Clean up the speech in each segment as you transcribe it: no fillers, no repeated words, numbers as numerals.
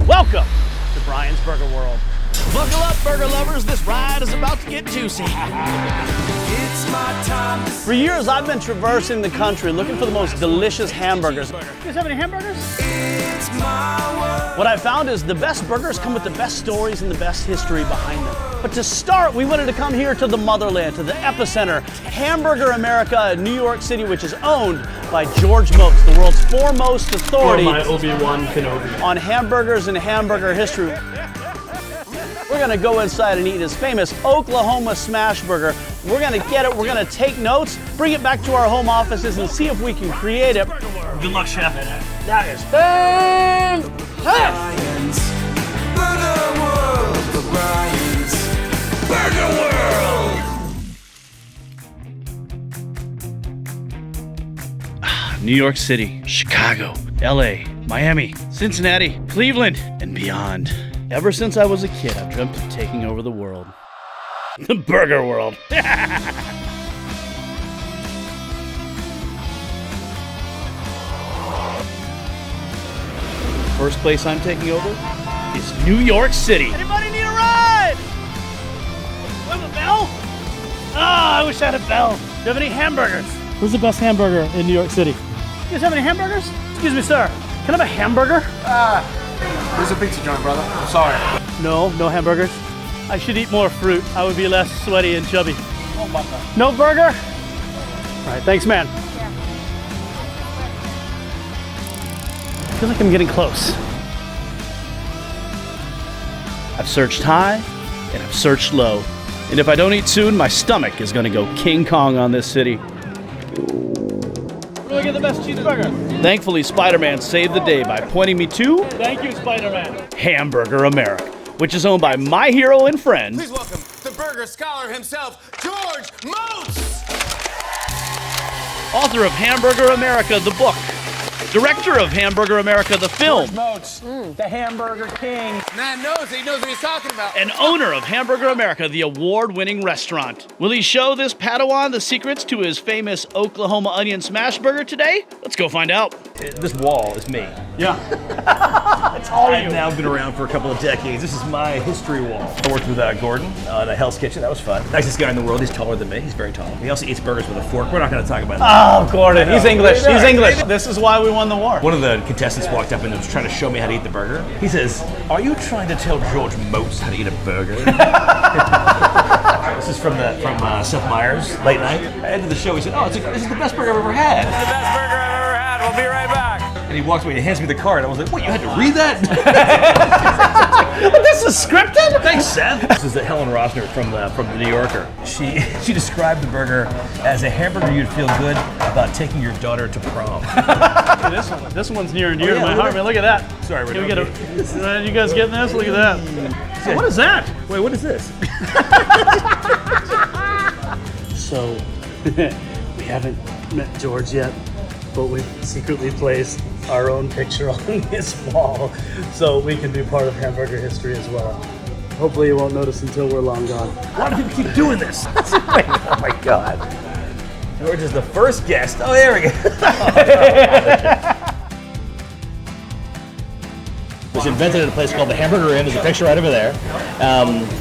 Welcome to Bryan's Burger World. Buckle up, burger lovers. This ride is about to get juicy. It's my time. For years, I've been traversing the country looking for the most delicious hamburgers. You guys have any hamburgers? It's my world. What I found is the best burgers come with the best stories and the best history behind them. But to start, we wanted to come here to the motherland, to the epicenter, Hamburger America in New York City, which is owned by George Motz, the world's foremost authority my Obi-Wan Kenobi. on hamburgers and hamburger history. We're gonna go inside and eat his famous Oklahoma smashburger. We're gonna get it, we're gonna take notes, bring it back to our home offices and see if we can create it. Good luck, Chef. That is fantastic! Bryan's Burger World. The Bryan's Burger World. New York City, Chicago, LA, Miami, Cincinnati, Cleveland, and beyond. Ever since I was a kid, I've dreamt of taking over the world. The burger world. First place I'm taking over is New York City. Anybody need a ride? Do I have a bell? Ah, I wish I had a bell. Do you have any hamburgers? Who's the best hamburger in New York City? You guys have any hamburgers? Excuse me, sir. Can I have a hamburger? There's a pizza joint, brother. I'm sorry. No hamburgers. I should eat more fruit. I would be less sweaty and chubby. No burger? All right, thanks, man. I feel like I'm getting close. I've searched high and I've searched low. And if I don't eat soon, my stomach is gonna go King Kong on this city. Where do I get the best cheeseburger? Thankfully, Spider-Man saved the day by pointing me to... Thank you, Spider-Man. Hamburger America, which is owned by my hero and friend... Please welcome the burger scholar himself, George Motz! author of Hamburger America, the book, director of Hamburger America, the film, Motz, the Hamburger King. Man knows he knows what he's talking about. and owner of Hamburger America, the award-winning restaurant. Will he show this Padawan the secrets to his famous Oklahoma onion smash burger today? Let's go find out. This wall is me. Yeah. I've now been around for a couple of decades. This is my history wall. I worked with Gordon on Hell's Kitchen. That was fun. Nicest guy in the world. He's taller than me. He's very tall. He also eats burgers with a fork. We're not going to talk about that. Oh, Gordon, he's English. He's English. This is why we won the war. One of the contestants walked up and was trying to show me how to eat the burger. He says, "Are you trying to tell George Motz how to eat a burger?" This is from Seth Meyers, late night. At the end of the show, he said, "Oh, this is the best burger I've ever had." The best burger I've ever had. We'll be right back. And he walks away and hands me the card. I was like, "What? You had to read that?" This is scripted? Thanks, Seth. This is Helen Rosner from the New Yorker. She described the burger as a hamburger you'd feel good about taking your daughter to prom. This one's near and dear to yeah, my look heart, man. Look at that. Sorry, we're Can we not get you guys getting this? Look at that. What is that? Wait, what is this? So, we haven't met George yet, but we've secretly placed our own picture on his wall so we can be part of hamburger history as well. Hopefully you won't notice until we're long gone. Why do people keep doing this? Wait, oh my God. George is the first guest. Oh, there we go. It was invented at a place called the Hamburger Inn. There's a picture right over there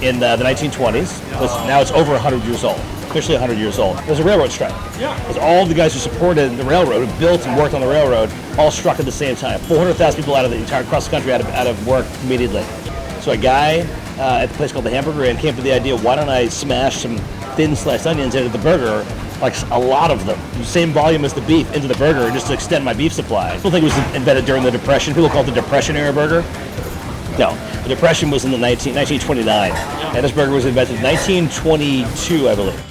in the 1920s. Now it's over 100 years old. Officially 100 years old. There was a railroad strike. Yeah. Because all the guys who supported the railroad, who built and worked on the railroad, all struck at the same time. 400,000 people across the country out of work immediately. So a guy at the place called the Hamburger Inn came to the idea, why don't I smash some thin sliced onions into the burger, like a lot of them, the same volume as the beef, into the burger, just to extend my beef supply. People think it was invented during the Depression. People call it the Depression era burger. No, the Depression was in the 1929, and this burger was invented in 1922, I believe.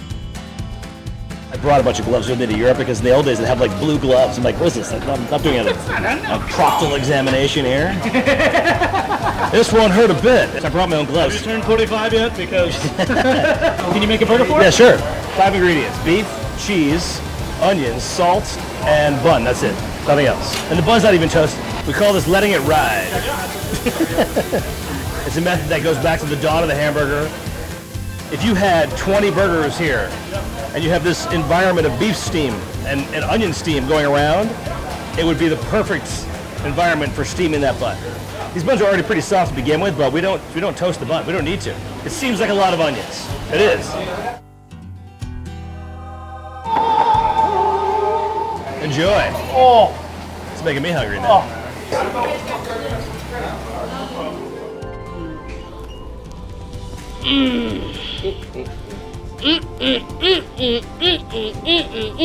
I brought a bunch of gloves with me to Europe because in the old days they have like blue gloves. I'm like, what is this? I'm not doing a proctal examination here. This won't hurt a bit. I brought my own gloves. Have you turned 45 yet? Because can you make a burger for us? Yeah, sure. 5 ingredients: beef, cheese, onions, salt, and bun. That's it. Nothing else. And the bun's not even toasted. We call this letting it ride. It's a method that goes back to the dawn of the hamburger. If you had 20 burgers here, and you have this environment of beef steam and onion steam going around, it would be the perfect environment for steaming that bun. These buns are already pretty soft to begin with, but we don't toast the bun. We don't need to. It seems like a lot of onions. It is. Enjoy. Oh, It's making me hungry now.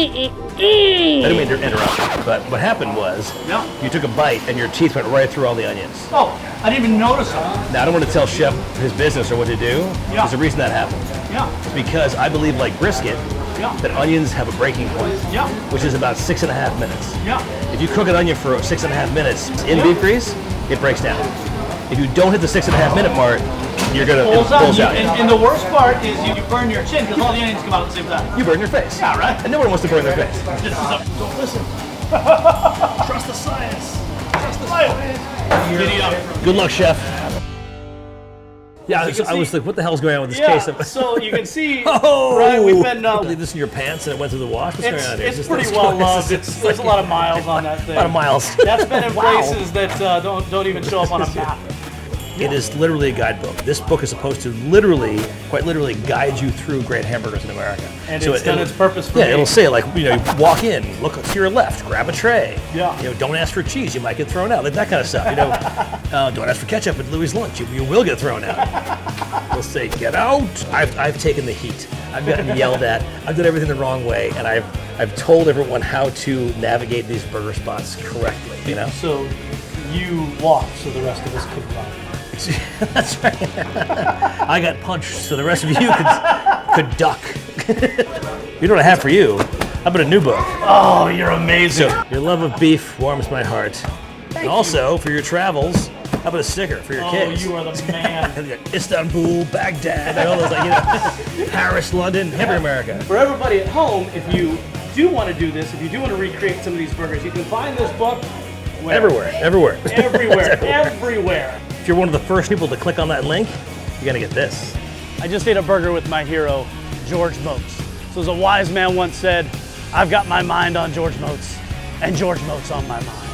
I didn't mean to interrupt, but what happened was you took a bite and your teeth went right through all the onions. oh, I didn't even notice that. Now, I don't want to tell Chef his business or what to do. Yeah. There's a reason that happened. Yeah, It's because I believe, like brisket, yeah, that onions have a breaking point, yeah, which is about 6.5 minutes. yeah. If you cook an onion for 6.5 minutes in beef grease, it breaks down. If you don't hit the 6.5 minute mark, you're gonna it Pulls out. pulls out. And the worst part is you burn your chin because all the onions come out at the same time. You burn your face. Yeah, right. And no one wants to burn their face. Don't listen. Trust the science. Trust the science. Giddy up. Good luck, Chef. Yeah, I was like, what the hell's going on with this case? So you can see, Oh! right, we've been, leave this in your pants and it went through the wash? What's going on here? it's pretty well loved. There's a lot of miles on that thing. A lot of miles. That's been in places that don't even show up on a map. It is literally a guidebook. This book is supposed to literally, quite literally, guide you through great hamburgers in America. And it's done its purpose for Yeah, me. it'll say like, you walk in, look to your left, grab a tray. Yeah. Don't ask for cheese, you might get thrown out. Like that kind of stuff. Don't ask for ketchup at Louis' lunch, you will get thrown out. They'll say, get out. I've taken the heat. I've gotten yelled at. I've done everything the wrong way, and I've told everyone how to navigate these burger spots correctly. So you walk so the rest of us could run. That's right. I got punched, so the rest of you could duck. You know what I have for you? How about a new book? Oh, you're amazing. So, your love of beef warms my heart. And also, for your travels, how about a sticker for your kids? Oh, you are the man. Istanbul, Baghdad, and all those, Paris, London, Hamburger America. For everybody at home, if you do want to do this, if you do want to recreate some of these burgers, you can find this book where? Everywhere. Everywhere. If you're one of the first people to click on that link, you're gonna get this. I just ate a burger with my hero, George Motz. So as a wise man once said, I've got my mind on George Motz, and George Motz on my mind.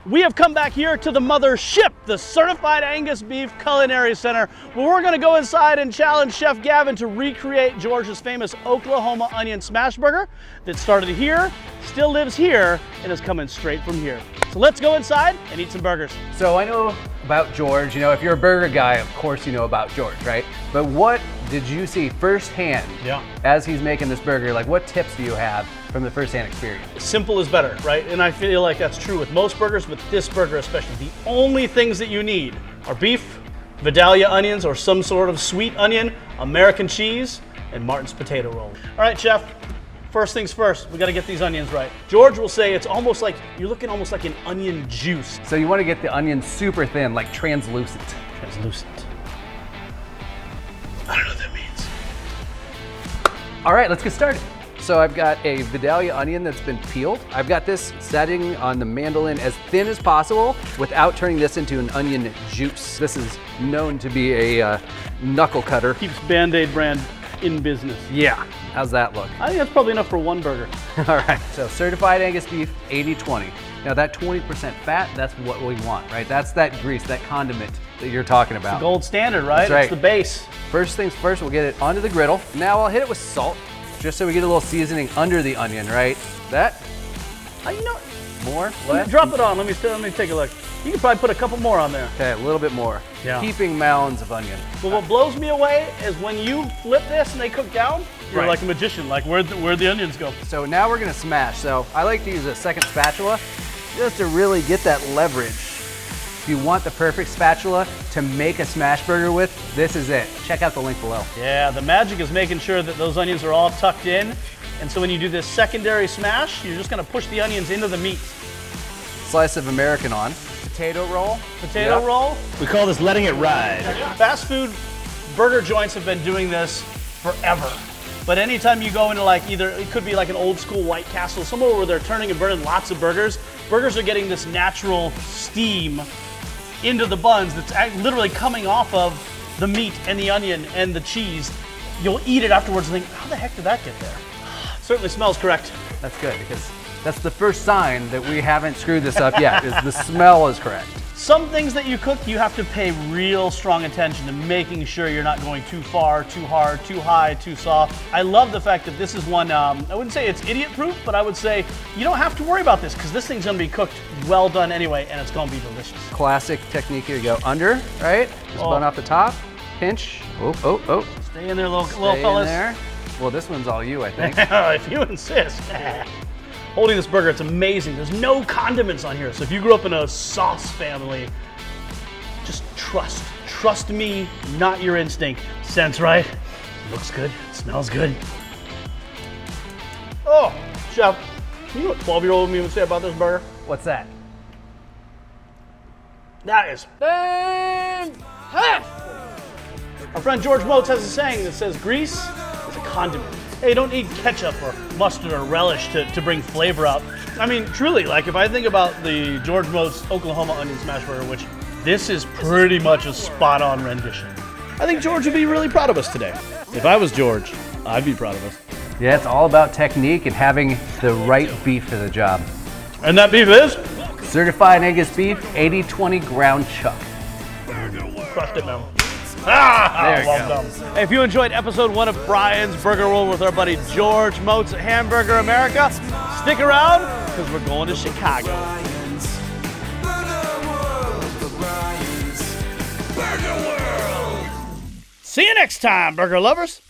We have come back here to the mothership, the Certified Angus Beef Culinary Center, where we're gonna go inside and challenge Chef Gavin to recreate George's famous Oklahoma onion smash burger that started here, still lives here, and is coming straight from here. So let's go inside and eat some burgers. So I know about George, if you're a burger guy, of course you know about George, right? But what did you see firsthand as he's making this burger? Like, what tips do you have from the firsthand experience? Simple is better, right? And I feel like that's true with most burgers, but this burger especially. The only things that you need are beef, Vidalia onions or some sort of sweet onion, American cheese, and Martin's potato roll. All right, Chef. First things first, we gotta get these onions right. George will say it's almost like, you're looking almost like an onion juice. So you want to get the onion super thin, like translucent. Translucent. I don't know what that means. All right, let's get started. So I've got a Vidalia onion that's been peeled. I've got this setting on the mandolin as thin as possible without turning this into an onion juice. This is known to be a knuckle cutter. Keeps Band-Aid brand in business. Yeah, how's that look? I think that's probably enough for one burger. All right, so Certified Angus Beef, 80-20. Now that 20% fat, that's what we want, right? That's that grease, that condiment that you're talking about. Gold standard, right? That's right. It's the base. First things first, we'll get it onto the griddle. Now I'll hit it with salt, just so we get a little seasoning under the onion, right? That, more, less? Drop it on, let me take a look. You could probably put a couple more on there. Okay, a little bit more. Yeah. Keeping mounds of onion. But what blows me away is when you flip this and they cook down, you're Right. like a magician, like where'd the onions go? So now we're gonna smash. So I like to use a second spatula just to really get that leverage. If you want the perfect spatula to make a smash burger with, this is it. Check out the link below. Yeah, the magic is making sure that those onions are all tucked in. And so when you do this secondary smash, you're just gonna push the onions into the meat. Slice of American on. Potato roll. Potato roll. We call this letting it ride. Fast food burger joints have been doing this forever. But anytime you go into like either, it could be like an old school White Castle, somewhere where they're turning and burning lots of burgers, burgers are getting this natural steam into the buns that's literally coming off of the meat and the onion and the cheese. You'll eat it afterwards and think, how the heck did that get there? Certainly smells correct. That's good, because that's the first sign that we haven't screwed this up yet, is the smell is correct. Some things that you cook, you have to pay real strong attention to making sure you're not going too far, too hard, too high, too soft. I love the fact that this is one, I wouldn't say it's idiot-proof, but I would say you don't have to worry about this because this thing's gonna be cooked well done anyway, and it's gonna be delicious. Classic technique here. You go under, right? Just bun off the top, pinch. Oh. Stay in there, little Stay fellas. in there. Well, this one's all you, I think. If you insist. Holding this burger, it's amazing. There's no condiments on here. So if you grew up in a sauce family, just trust. Trust me, not your instinct. Sense right. Looks good. Smells good. Oh, Chef, you know what 12-year-old me would say about this burger? What's that? That is Our friend George Motz has a saying that says grease is a condiment. Hey, you don't need ketchup or mustard or relish to bring flavor out. I mean, truly, like if I think about the George Motz Oklahoma onion smash burger, which this is pretty much a spot-on rendition. I think George would be really proud of us today. If I was George, I'd be proud of us. Yeah, it's all about technique and having the right beef for the job. And that beef is? Certified Angus Beef, 80/20 ground chuck. Crushed it, man. There you well go. done. Hey, if you enjoyed episode 1 of Bryan's Burger World with our buddy George Motz at Hamburger America, stick around because we're going to Chicago. Bryan's Burger World, the Bryan's Burger World. See you next time, burger lovers.